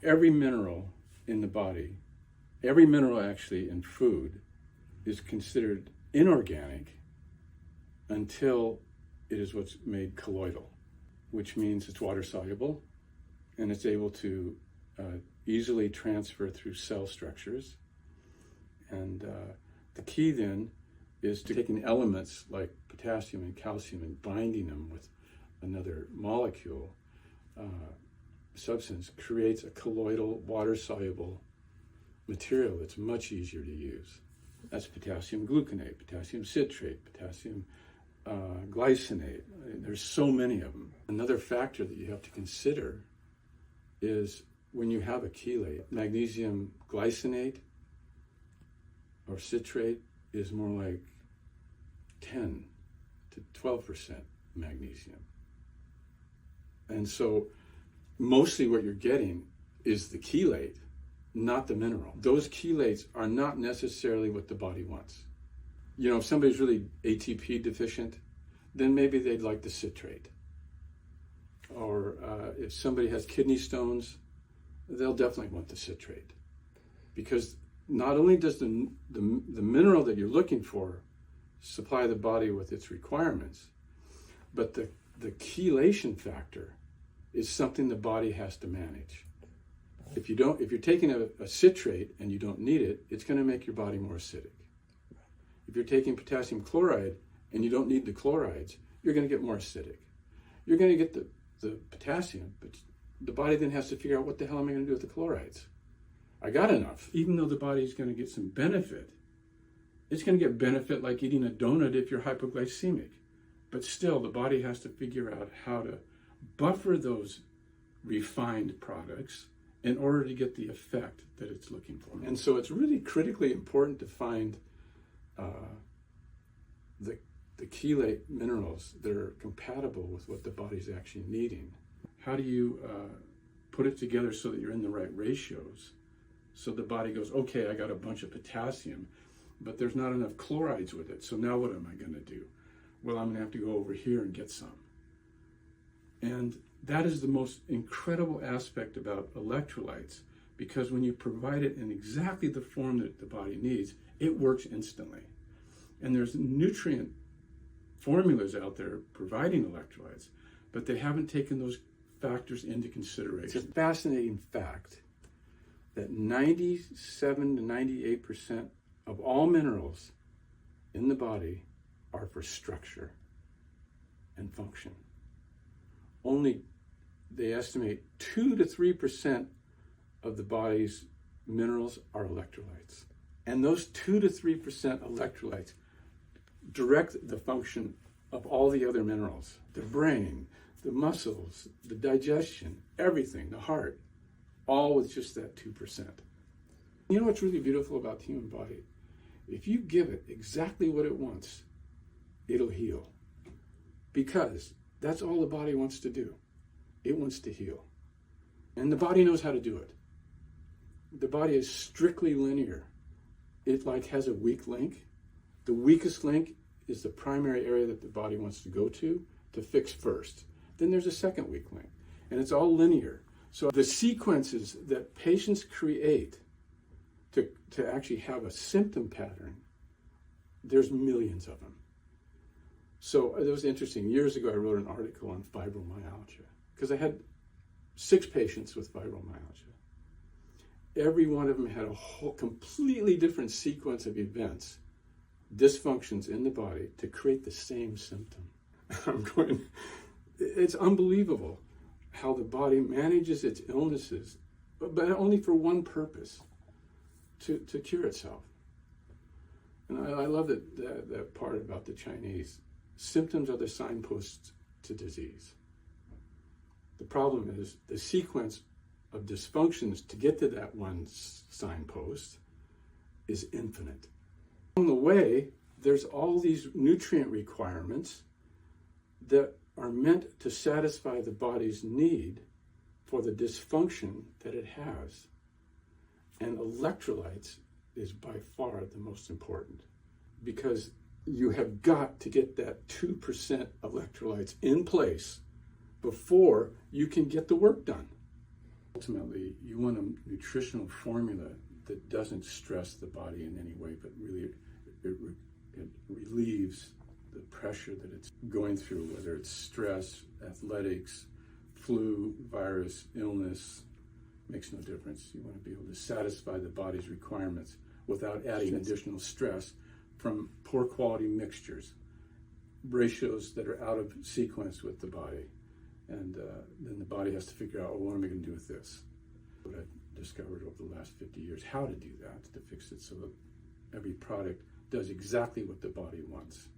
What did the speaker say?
Every mineral in the body, every mineral actually in food, is considered inorganic until it is what's made colloidal, which means it's water soluble and it's able to easily transfer through cell structures. And the key then is to taking elements like potassium and calcium and binding them with another molecule, substance, creates a colloidal, water-soluble material that's much easier to use. That's potassium gluconate, potassium citrate, potassium glycinate. There's so many of them. Another factor that you have to consider is when you have a chelate, magnesium glycinate or citrate is more like 10 to 12% magnesium. And so mostly what you're getting is the chelate, not the mineral. Those chelates are not necessarily what the body wants. You know, if somebody's really ATP deficient, then maybe they'd like the citrate. Or if somebody has kidney stones, they'll definitely want the citrate. Because not only does the mineral that you're looking for supply the body with its requirements, but the chelation factor is something the body has to manage. If you're taking a citrate and you don't need it, it's going to make your body more acidic. If you're taking potassium chloride and you don't need the chlorides, you're going to get more acidic. You're going to get the potassium, but the body then has to figure out, what the hell am I going to do with the chlorides? I got enough. Even though the body's going to get some benefit, it's going to get benefit like eating a donut if you're hypoglycemic. But still, the body has to figure out how to buffer those refined products in order to get the effect that it's looking for. And so it's really critically important to find the chelate minerals that are compatible with what the body's actually needing. How do you put it together so that you're in the right ratios? So the body goes, okay, I got a bunch of potassium, but there's not enough chlorides with it. So now what am I going to do? Well, I'm going to have to go over here and get some. And that is the most incredible aspect about electrolytes, because when you provide it in exactly the form that the body needs, it works instantly. And there's nutrient formulas out there providing electrolytes, but they haven't taken those factors into consideration. It's a fascinating fact that 97 to 98% of all minerals in the body are for structure and function. Only, they estimate 2 to 3% of the body's minerals are electrolytes. And those 2 to 3% electrolytes direct the function of all the other minerals: the brain, the muscles, the digestion, everything, the heart, all with just that 2%. You know what's really beautiful about the human body? If you give it exactly what it wants, it'll heal. Because that's all the body wants to do. It wants to heal. And the body knows how to do it. The body is strictly linear. It has a weak link. The weakest link is the primary area that the body wants to go to fix first. Then there's a second weak link. And it's all linear. So the sequences that patients create to actually have a symptom pattern, there's millions of them. So it was interesting. Years ago, I wrote an article on fibromyalgia because I had 6 patients with fibromyalgia. Every one of them had a whole completely different sequence of events, dysfunctions in the body to create the same symptom. I'm going, it's unbelievable how the body manages its illnesses, but only for one purpose, to cure itself. And I love that part about the Chinese. Symptoms are the signposts to disease. The problem is the sequence of dysfunctions to get to that one signpost is infinite. Along the way, there's all these nutrient requirements that are meant to satisfy the body's need for the dysfunction that it has. And electrolytes is by far the most important, because you have got to get that 2% electrolytes in place before you can get the work done. Ultimately, you want a nutritional formula that doesn't stress the body in any way, but really it relieves the pressure that it's going through, whether it's stress, athletics, flu, virus, illness, makes no difference. You want to be able to satisfy the body's requirements without adding additional stress from poor quality mixtures, ratios that are out of sequence with the body. And then the body has to figure out, oh, what am I going to do with this? What I've discovered over the last 50 years, how to do that, to fix it so that every product does exactly what the body wants.